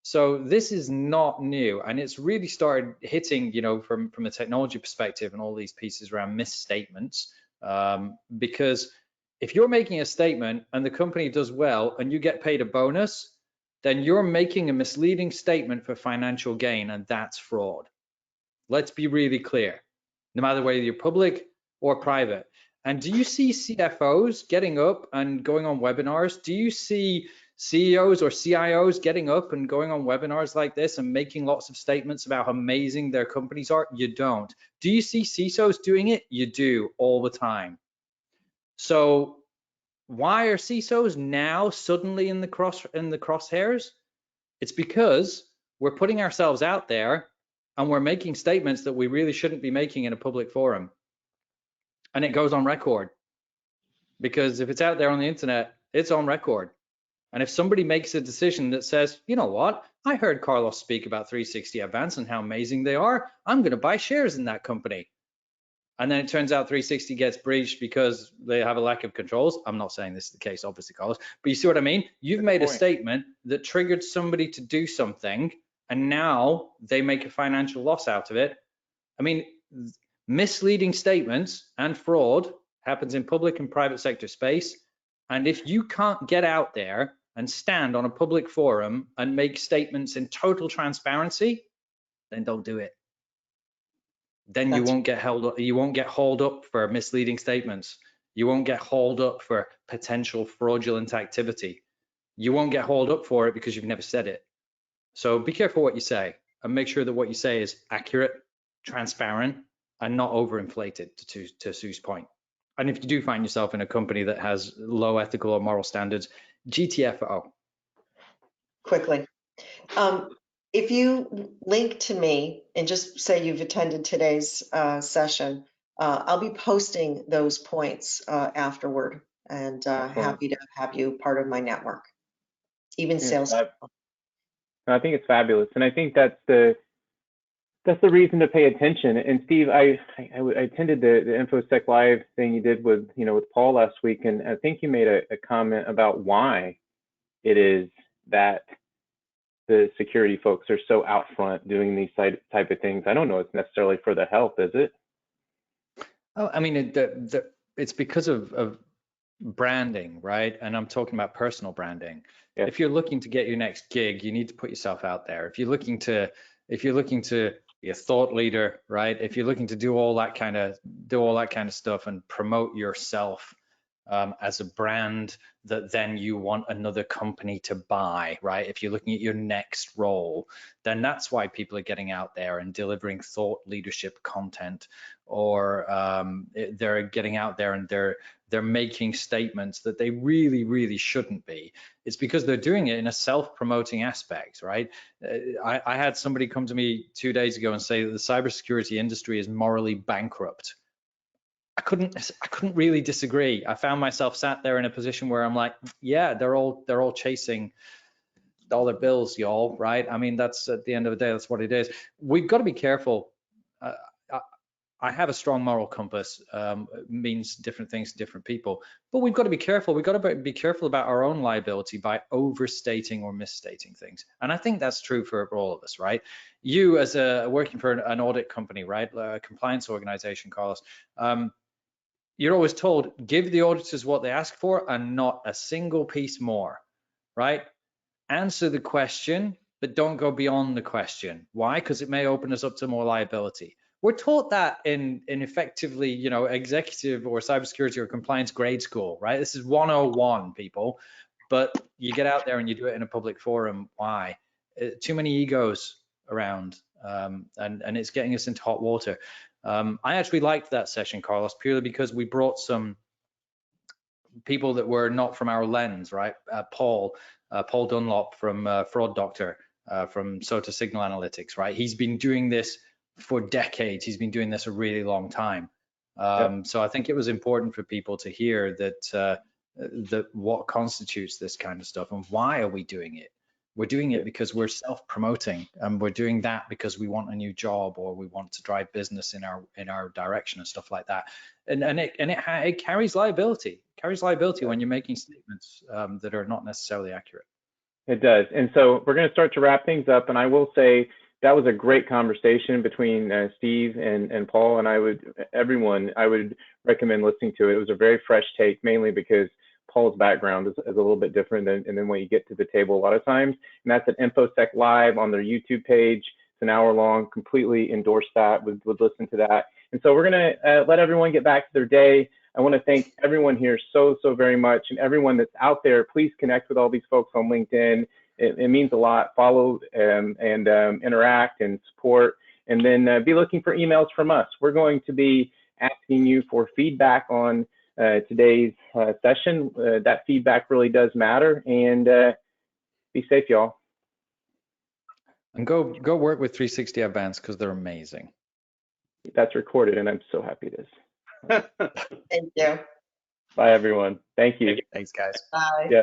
Speaker 2: So this is not new, and it's really started hitting, from a technology perspective and all these pieces around misstatements. Because if you're making a statement and the company does well and you get paid a bonus, then you're making a misleading statement for financial gain, and that's fraud. Let's be really clear, no matter whether you're public or private. And do you see CFOs getting up and going on webinars? Do you see CEOs or CIOs getting up and going on webinars like this and making lots of statements about how amazing their companies are? You don't. Do you see CISOs doing it? You do, all the time. So why are CISOs now suddenly in the crosshairs? It's because we're putting ourselves out there and we're making statements that we really shouldn't be making in a public forum. And it goes on record, because if it's out there on the internet, it's on record. And if somebody makes a decision that says, you know what, I heard Carlos speak about 360 Advance and how amazing they are, I'm going to buy shares in that company. And then it turns out 360 gets breached because they have a lack of controls. I'm not saying this is the case, obviously, Carlos, but you see what I mean? You've made a statement that triggered somebody to do something, and now they make a financial loss out of it. I mean, misleading statements and fraud happens in public and private sector space. And if you can't get out there and stand on a public forum and make statements in total transparency, then don't do it. Then you won't get held up. You won't get hauled up for misleading statements. You won't get hauled up for potential fraudulent activity. You won't get hauled up for it because you've never said it. So be careful what you say and make sure that what you say is accurate, transparent, and not overinflated, to Sue's point. And if you do find yourself in a company that has low ethical or moral standards, GTFO.
Speaker 3: Quickly. If you link to me and just say you've attended today's session, I'll be posting those points afterward, and happy to have you part of my network, even sales.
Speaker 1: I think it's fabulous, and I think that's the reason to pay attention. And Steve, I attended the InfoSec Live thing you did with Paul last week, and I think you made a comment about why it is that the security folks are so out front doing these type of things. I don't know it's necessarily for the health, is it?
Speaker 2: Oh, I mean, it's because of branding, right? And I'm talking about personal branding. Yes. If you're looking to get your next gig, you need to put yourself out there. If you're looking to be a thought leader, right? If you're looking to do all that kind of stuff and promote yourself as a brand that then you want another company to buy, right? If you're looking at your next role, then that's why people are getting out there and delivering thought leadership content, or they're getting out there and they're making statements that they really shouldn't be. It's because they're doing it in a self-promoting aspect, right? I had somebody come to me 2 days ago and say that the cybersecurity industry is morally bankrupt. I couldn't really disagree. I found myself sat there in a position where I'm like, yeah, they're all chasing dollar bills, y'all, right? I mean, that's at the end of the day, that's what it is. We've got to be careful. I have a strong moral compass. Means different things to different people, but we've got to be careful. We've got to be careful about our own liability by overstating or misstating things. And I think that's true for all of us, right? You, as working for an audit company, right, a compliance organization, Carlos, you're always told, give the auditors what they ask for and not a single piece more, right? Answer the question, but don't go beyond the question. Why? Because it may open us up to more liability. We're taught that in effectively, executive or cybersecurity or compliance grade school, right? This is 101, people. But you get out there and you do it in a public forum. Why? Too many egos around, and it's getting us into hot water. I actually liked that session, Carlos, purely because we brought some people that were not from our lens, right? Paul Dunlop from Fraud Doctor, from SOTA Signal Analytics, right? He's been doing this for decades. He's been doing this a really long time. So I think it was important for people to hear that what constitutes this kind of stuff and why are we doing it? We're doing it because we're self-promoting, and we're doing that because we want a new job or we want to drive business in our direction and stuff like that. And it carries liability. It carries liability when you're making statements that are not necessarily accurate.
Speaker 1: It does. And so we're going to start to wrap things up. And I will say that was a great conversation between Steve and Paul. And I would recommend listening to it. It was a very fresh take, mainly because Paul's background is a little bit different than what you get to the table a lot of times. And that's at InfoSec Live on their YouTube page. It's an hour long, completely endorse that, would listen to that. And so we're going to let everyone get back to their day. I want to thank everyone here so very much, and everyone that's out there. Please connect with all these folks on LinkedIn. It means a lot. Follow and interact and support, and then be looking for emails from us. We're going to be asking you for feedback on today's session. That feedback really does matter, and be safe, y'all.
Speaker 2: And go work with 360 Advanced because they're amazing.
Speaker 1: That's recorded, and I'm so happy it is.
Speaker 3: Thank you.
Speaker 1: Bye, everyone. Thank you.
Speaker 2: Thanks, guys.
Speaker 3: Bye.
Speaker 1: Yeah.